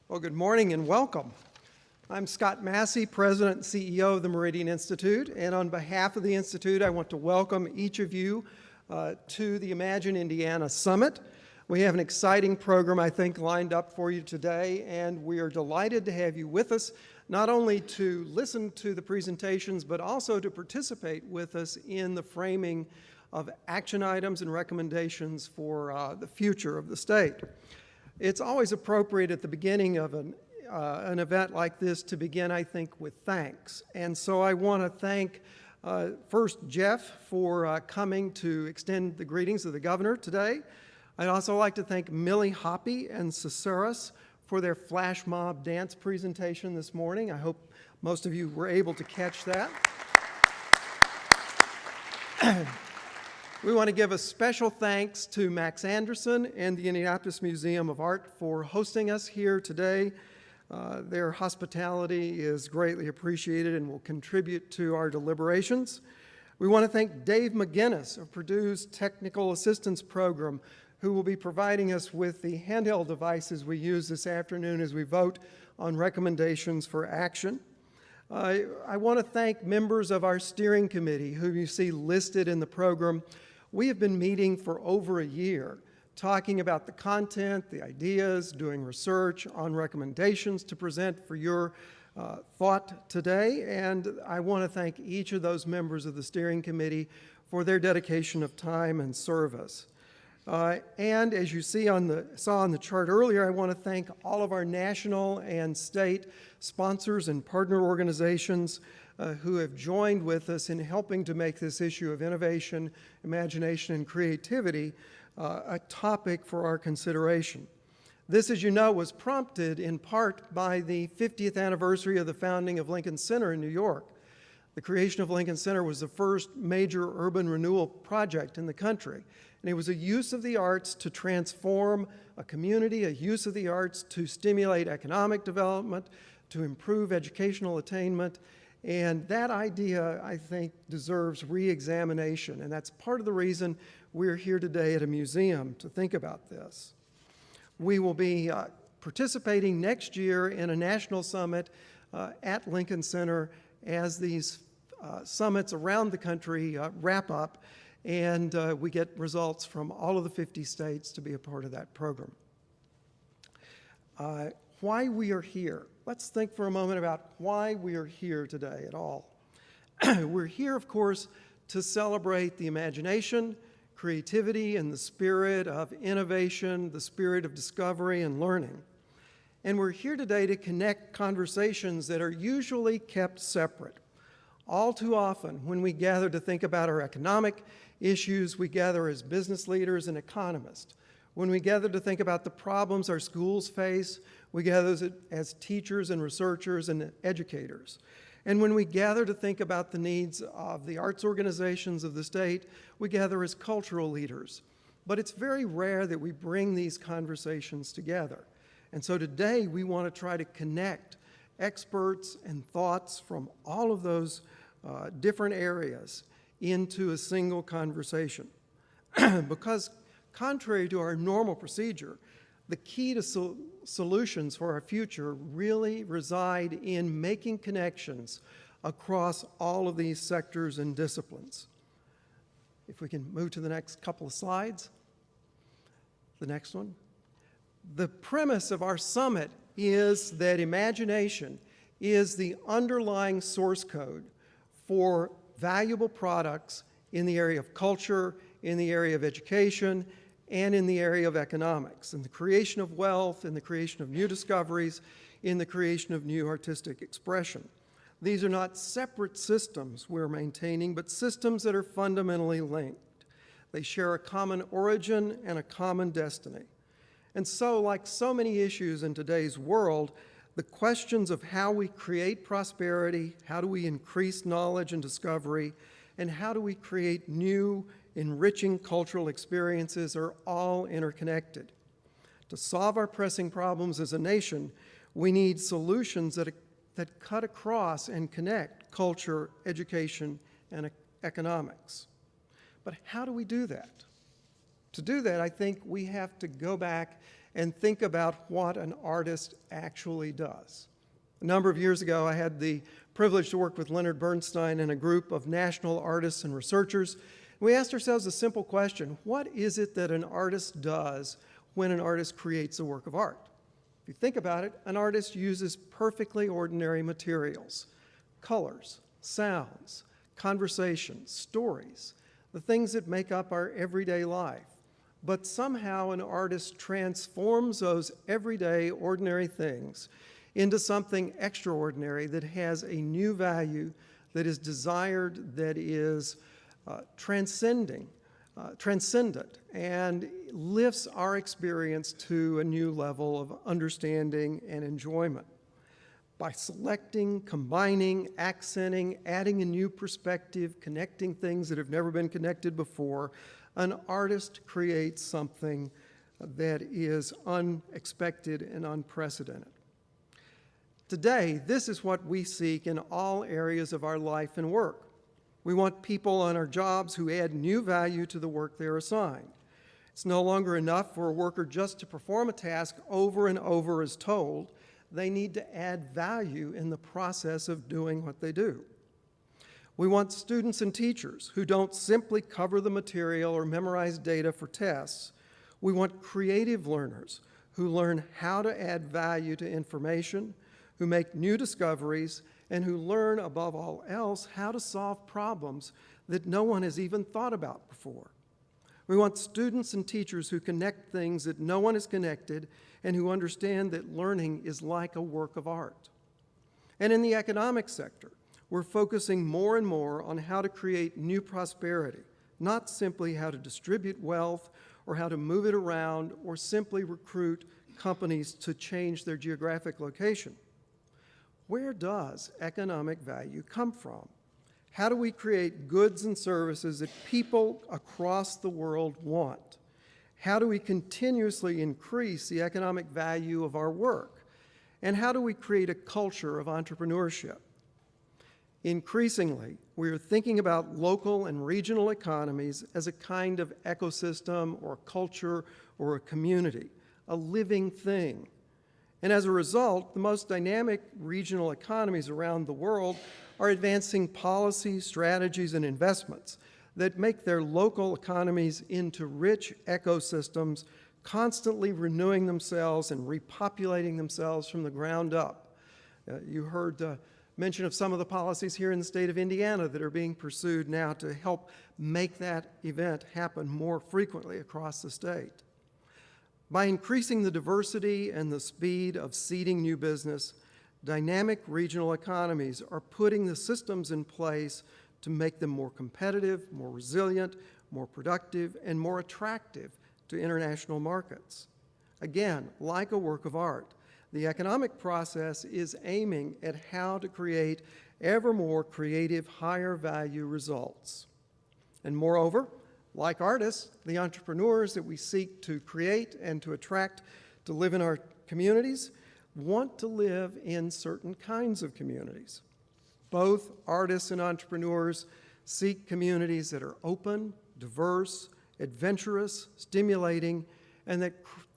Well, good morning and welcome. I'm Scott Massey, President and CEO of the Meridian Institute, and on behalf of the Institute, I want to welcome each of you to the Imagine Indiana Summit. We have an exciting program, I think, lined up for you today, and we are delighted to have you with us, not only to listen to the presentations, but also to participate with us in the framing of action items and recommendations for the future of the state. It's always appropriate at the beginning of an event like this to begin, I think, with thanks. And so I want to thank first Jeff for coming to extend the greetings of the governor today. I'd also like to thank Millie Hoppy and Cesaris for their flash mob dance presentation this morning. I hope most of you were able to catch that. We want to give a special thanks to Max Anderson and the Indianapolis Museum of Art for hosting us here today. Their hospitality is greatly appreciated and will contribute to our deliberations. We want to thank Dave McGinnis of Purdue's Technical Assistance Program, who will be providing us with the handheld devices we use this afternoon as we vote on recommendations for action. I want to thank members of our steering committee who you see listed in the program. We have been meeting for over a year, talking about the content, the ideas, doing research on recommendations to present for your thought today, and I want to thank each of those members of the steering committee for their dedication of time and service. And as you saw on the chart earlier, I want to thank all of our national and state sponsors and partner organizations who have joined with us in helping to make this issue of innovation, imagination, and creativity a topic for our consideration. This, as you know, was prompted in part by the 50th anniversary of the founding of Lincoln Center in New York. The creation of Lincoln Center was the first major urban renewal project in the country, and it was a use of the arts to transform a community, a use of the arts to stimulate economic development, to improve educational attainment, and that idea, I think, deserves re-examination, and that's part of the reason we're here today at a museum to think about this. We will be participating next year in a national summit at Lincoln Center as these summits around the country wrap up, and we get results from all of the 50 states to be a part of that program. Why we are here. Let's think for a moment about why we are here today at all. We're here, of course, to celebrate the imagination, creativity, and the spirit of innovation, the spirit of discovery and learning. And we're here today to connect conversations that are usually kept separate. All too often, when we gather to think about our economic issues, we gather as business leaders and economists. When we gather to think about the problems our schools face, we gather as teachers and researchers and educators. And when we gather to think about the needs of the arts organizations of the state, we gather as cultural leaders. But it's very rare that we bring these conversations together. And so today we want to try to connect experts and thoughts from all of those different areas into a single conversation. Because contrary to our normal procedure, the key to solutions for our future really reside in making connections across all of these sectors and disciplines. If we can move to the next couple of slides. The next one. The premise of our summit is that imagination is the underlying source code for valuable products in the area of culture, in the area of education, and in the area of economics, in the creation of wealth, in the creation of new discoveries, in the creation of new artistic expression. These are not separate systems we're maintaining, but systems that are fundamentally linked. They share a common origin and a common destiny. And so, like so many issues in today's world, the questions of how we create prosperity, how do we increase knowledge and discovery, and how do we create new, enriching cultural experiences are all interconnected. To solve our pressing problems as a nation, we need solutions that cut across and connect culture, education, and economics. But how do we do that? To do that, I think we have to go back and think about what an artist actually does. A number of years ago, I had the privilege to work with Leonard Bernstein and a group of national artists and researchers. We asked ourselves a simple question: what is it that an artist does when an artist creates a work of art? If you think about it, an artist uses perfectly ordinary materials, colors, sounds, conversations, stories, the things that make up our everyday life. But somehow an artist transforms those everyday, ordinary things into something extraordinary that has a new value, that is desired, that is transcendent, and lifts our experience to a new level of understanding and enjoyment. By selecting, combining, accenting, adding a new perspective, connecting things that have never been connected before, an artist creates something that is unexpected and unprecedented. Today, this is what we seek in all areas of our life and work. We want people on our jobs who add new value to the work they're assigned. It's no longer enough for a worker just to perform a task over and over as told. They need to add value in the process of doing what they do. We want students and teachers who don't simply cover the material or memorize data for tests. We want creative learners who learn how to add value to information, who make new discoveries, and who learn, above all else, how to solve problems that no one has even thought about before. We want students and teachers who connect things that no one has connected and who understand that learning is like a work of art. And in the economic sector, we're focusing more and more on how to create new prosperity, not simply how to distribute wealth or how to move it around or simply recruit companies to change their geographic location. Where does economic value come from? How do we create goods and services that people across the world want? How do we continuously increase the economic value of our work? And how do we create a culture of entrepreneurship? Increasingly, we are thinking about local and regional economies as a kind of ecosystem or culture or a community, a living thing. And as a result, the most dynamic regional economies around the world are advancing policies, strategies, and investments that make their local economies into rich ecosystems, constantly renewing themselves and repopulating themselves from the ground up. You heard mention of some of the policies here in the state of Indiana that are being pursued now to help make that event happen more frequently across the state. By increasing the diversity and the speed of seeding new business, dynamic regional economies are putting the systems in place to make them more competitive, more resilient, more productive, and more attractive to international markets. Again, like a work of art, the economic process is aiming at how to create ever more creative, higher value results. And moreover, like artists, the entrepreneurs that we seek to create and to attract to live in our communities want to live in certain kinds of communities. Both artists and entrepreneurs seek communities that are open, diverse, adventurous, stimulating, and that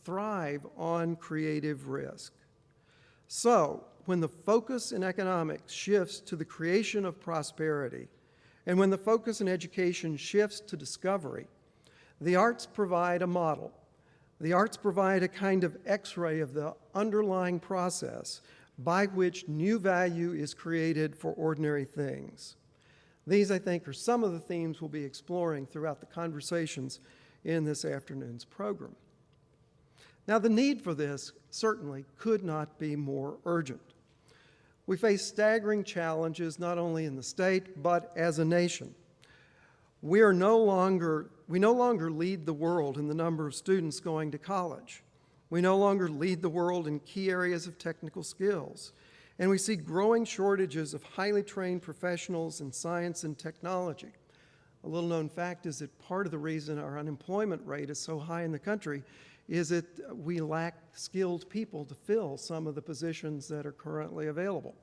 thrive on creative risk. So, when the focus in economics shifts to the creation of prosperity, and when the focus in education shifts to discovery, the arts provide a model. The arts provide a kind of X-ray of the underlying process by which new value is created for ordinary things. These, I think, are some of the themes we'll be exploring throughout the conversations in this afternoon's program. Now, the need for this certainly could not be more urgent. We face staggering challenges not only in the state, but as a nation. We no longer lead the world in the number of students going to college. We no longer lead the world in key areas of technical skills. And we see growing shortages of highly trained professionals in science and technology. A little known fact is that part of the reason our unemployment rate is so high in the country is that we lack skilled people to fill some of the positions that are currently available.